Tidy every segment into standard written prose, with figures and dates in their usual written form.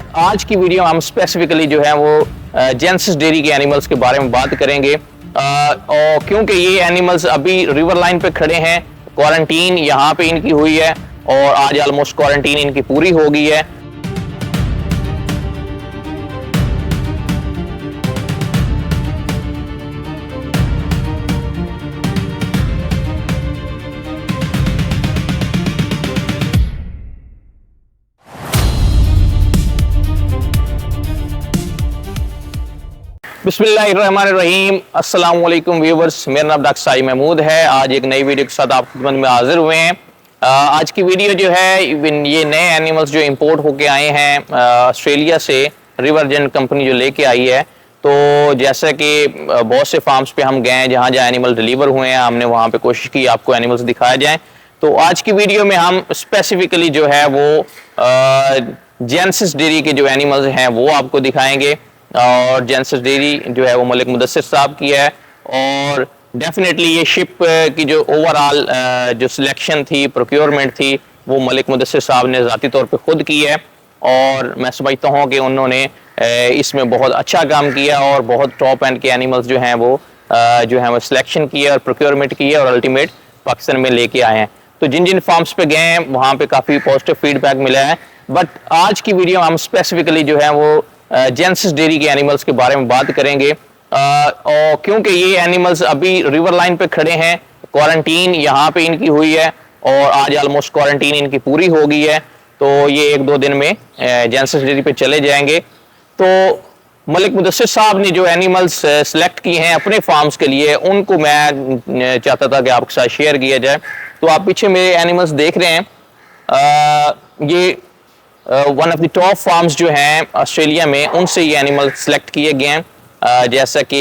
आज की वीडियो हम स्पेसिफिकली जो है वो जेनेसिस डेयरी के एनिमल्स के बारे में बात करेंगे और क्योंकि ये एनिमल्स अभी रिवर लाइन पे खड़े हैं, क्वारंटीन यहाँ पे इनकी हुई है और आज ऑलमोस्ट क्वारंटीन इनकी पूरी हो गई है। बिस्मिल्लाहिर्रहमानिर्रहीम, अस्सलाम वालेकुम व्यूअर्स, मेरा नाम डॉक्टर साई महमूद है। आज एक नई वीडियो के साथ आपकी खिदमत में हाजिर हुए हैं। आज की वीडियो जो है ये नए एनिमल्स जो इंपोर्ट होके आए हैं ऑस्ट्रेलिया से, रिवरजेंट कंपनी जो लेके आई है। तो जैसा कि बहुत से फार्म्स पे हम गए हैं जहाँ जहाँ एनिमल डिलीवर हुए हैं, हमने वहाँ पे कोशिश की आपको एनिमल्स दिखाया जाए। तो आज की वीडियो में हम स्पेसिफिकली जो है वो जेनेसिस डेयरी के जो एनिमल्स हैं वो आपको दिखाएंगे और जेनेसिस डेयरी जो है वो मलिक मुदस्सिर साहब की है और डेफिनेटली ये शिप की जो ओवरऑल जो सिलेक्शन थी, प्रोक्योरमेंट थी, वो मलिक मुदस्सिर साहब ने ज़ाती तौर पे खुद की है और मैं समझता हूँ कि उन्होंने इसमें बहुत अच्छा काम किया और बहुत टॉप एंड के एनिमल्स जो हैं वो सिलेक्शन की है और प्रोक्योरमेंट की है और अल्टीमेट पाकिस्तान में लेके आए हैं। तो जिन जिन फार्म्स पे गए हैं वहाँ पे काफ़ी पॉजिटिव फीडबैक मिला है। बट आज की वीडियो हम स्पेसिफिकली जो है वो जेनेसिस डेयरी के एनिमल्स के बारे में बात करेंगे और क्योंकि ये एनिमल्स अभी रिवर लाइन पे खड़े हैं, क्वारंटीन यहाँ पे इनकी हुई है और आज ऑलमोस्ट क्वारंटीन इनकी पूरी हो गई है। तो ये एक दो दिन में जेनेसिस डेयरी पे चले जाएंगे। तो मलिक मुदस्सिर साहब ने जो एनिमल्स सेलेक्ट किए हैं अपने फार्म्स के लिए, उनको मैं चाहता था कि आपके साथ शेयर किया जाए। तो आप पीछे मेरे एनिमल्स देख रहे हैं, ये one of the top farms जो हैं ऑस्ट्रेलिया में, उनसे ये एनिमल सेलेक्ट किए गए हैं। जैसा कि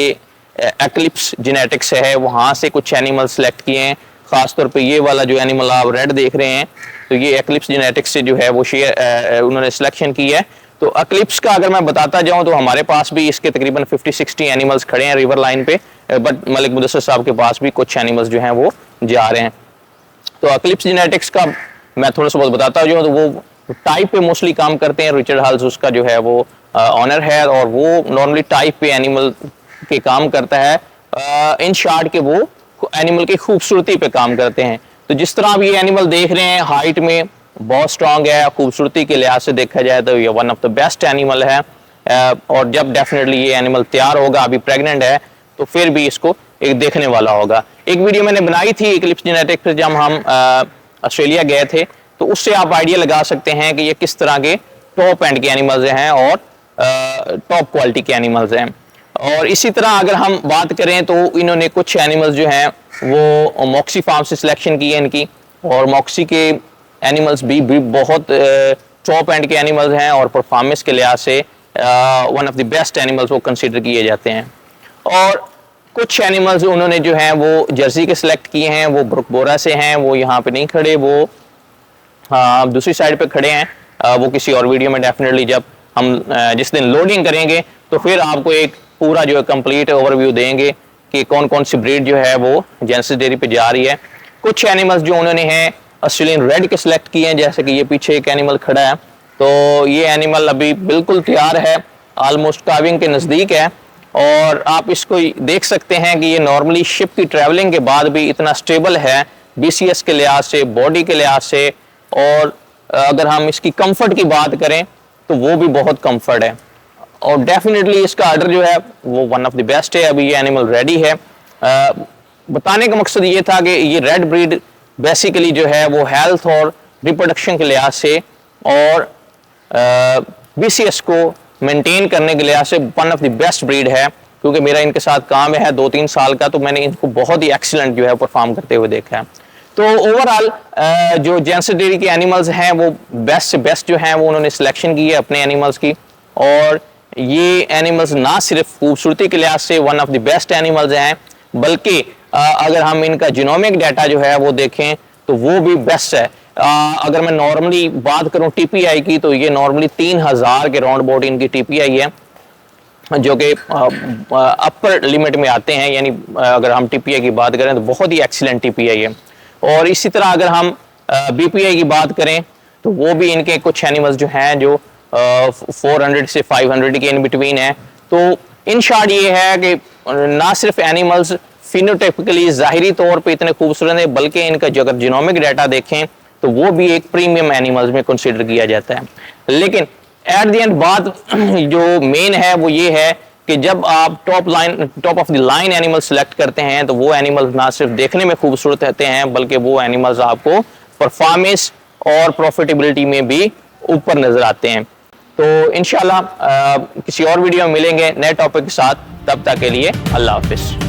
एक्लिप्स जेनेटिक्स है, वहाँ से कुछ एनिमल सेलेक्ट किए हैं। ख़ासतौर पे ये वाला जो एनिमल आप रेड देख रहे हैं, तो ये एक्लिप्स जेनेटिक्स से जो है वो उन्होंने सिलेक्शन की है। तो एक्लिप्स का अगर मैं बताता जाऊँ तो हमारे पास भी इसके तकरीबन 50-60 एनिमल्स खड़े हैं रिवर लाइन पे, बट मलिक मुदस्सिर साहब के पास भी कुछ एनिमल्स जो हैं वो जा रहे हैं। तो एक्लिप्स जेनेटिक्स का मैं थोड़ा सा बहुत बताता हूँ। तो वो टाइप पे मोस्टली काम करते हैं। रिचर्ड हल्स उसका जो है वो ऑनर है और वो नॉर्मली टाइप पे एनिमल के काम करता है। इन शॉर्ट के वो एनिमल की खूबसूरती पे काम करते हैं। तो जिस तरह आप ये एनिमल देख रहे हैं, हाइट में बहुत स्ट्रांग है, खूबसूरती के लिहाज से देखा जाए तो ये one of the best animal है। और जब डेफिनेटली ये एनिमल तैयार होगा, अभी प्रेग्नेंट है, तो फिर भी इसको एक देखने वाला होगा। एक वीडियो मैंने बनाई थी एक्लिप्स जेनेटिक्स पे जब हम ऑस्ट्रेलिया गए थे, तो उससे आप आइडिया लगा सकते हैं कि ये किस तरह के टॉप एंड के एनिमल्स हैं और टॉप क्वालिटी के एनिमल्स हैं। और इसी तरह अगर हम बात करें तो इन्होंने कुछ एनिमल्स जो हैं वो मॉक्सी फार्म से सिलेक्शन की है इनकी, और मॉक्सी के एनिमल्स भी बहुत टॉप एंड के एनिमल्स हैं और परफॉर्मेंस के लिहाज से one of the best animals वो कंसिडर किए जाते हैं। और कुछ एनिमल्स उन्होंने जो हैं वो जर्सी के सिलेक्ट किए हैं, वो ब्रुकबोरा से हैं, वो यहाँ पे नहीं खड़े, वो दूसरी साइड पे खड़े हैं। वो किसी और वीडियो में डेफिनेटली जब हम जिस दिन लोडिंग करेंगे तो फिर आपको एक पूरा जो है कंप्लीट ओवरव्यू देंगे कि कौन कौन सी ब्रीड जो है वो जेनेसिस डेयरी पे जा रही है। कुछ एनिमल्स जो उन्होंने हैं ऑस्ट्रेलियन रेड के सिलेक्ट किए हैं, जैसे कि ये पीछे एक एनिमल खड़ा है। तो ये एनिमल अभी बिल्कुल तैयार है, ऑलमोस्ट काविंग के नज़दीक है और आप इसको देख सकते हैं कि ये नॉर्मली शिप की ट्रैवलिंग के बाद भी इतना स्टेबल है BCS के लिहाज से, बॉडी के लिहाज से। और अगर हम इसकी कंफर्ट की बात करें तो वो भी बहुत कंफर्ट है और डेफिनेटली इसका आर्डर जो है वो वन ऑफ द बेस्ट है। अभी ये एनिमल रेडी है। बताने का मकसद ये था कि ये रेड ब्रीड बेसिकली जो है वो हेल्थ और रिप्रोडक्शन के लिहाज से और BCS को मेंटेन करने के लिहाज से one of the best breed है। क्योंकि मेरा इनके साथ काम है 2-3 साल का, तो मैंने इनको बहुत ही एक्सीलेंट जो है परफॉर्म करते हुए देखा है। तो ओवरऑल जो जेनेसिस डेयरी के एनिमल्स हैं वो बेस्ट से बेस्ट जो हैं वो उन्होंने सिलेक्शन की है अपने एनिमल्स की। और ये एनिमल्स ना सिर्फ खूबसूरती के लिहाज से one of the best animals हैं, बल्कि अगर हम इनका जीनोमिक डाटा जो है वो देखें तो वो भी बेस्ट है। अगर मैं नॉर्मली बात करूं TPI की, तो ये नॉर्मली 3000 के राउंड अबाउट इनकी TPI है, जो कि अपर लिमिट में आते हैं। यानी अगर हम TPI की बात करें तो बहुत ही एक्सीलेंट TPI है। और इसी तरह अगर हम BPI की बात करें तो वो भी इनके कुछ एनिमल्स जो हैं जो 400 से 500 के इन बिटवीन है। तो इन शॉर्ट ये है कि ना सिर्फ एनिमल्स फिनोटाइपिकली ज़ाहिरी तौर पे इतने खूबसूरत है, बल्कि इनका जो अगर जीनोमिक डाटा देखें तो वो भी एक प्रीमियम एनिमल्स में कंसिडर किया जाता है। लेकिन एट द एंड बात जो मेन है वो ये है कि जब आप top of the line animal select करते हैं तो वो एनिमल्स ना सिर्फ देखने में खूबसूरत रहते हैं, बल्कि वो एनिमल्स आपको परफॉर्मेंस और प्रॉफिटेबिलिटी में भी ऊपर नजर आते हैं। तो इंशाल्लाह किसी और वीडियो में मिलेंगे नए टॉपिक के साथ, तब तक के लिए अल्लाह हाफिज।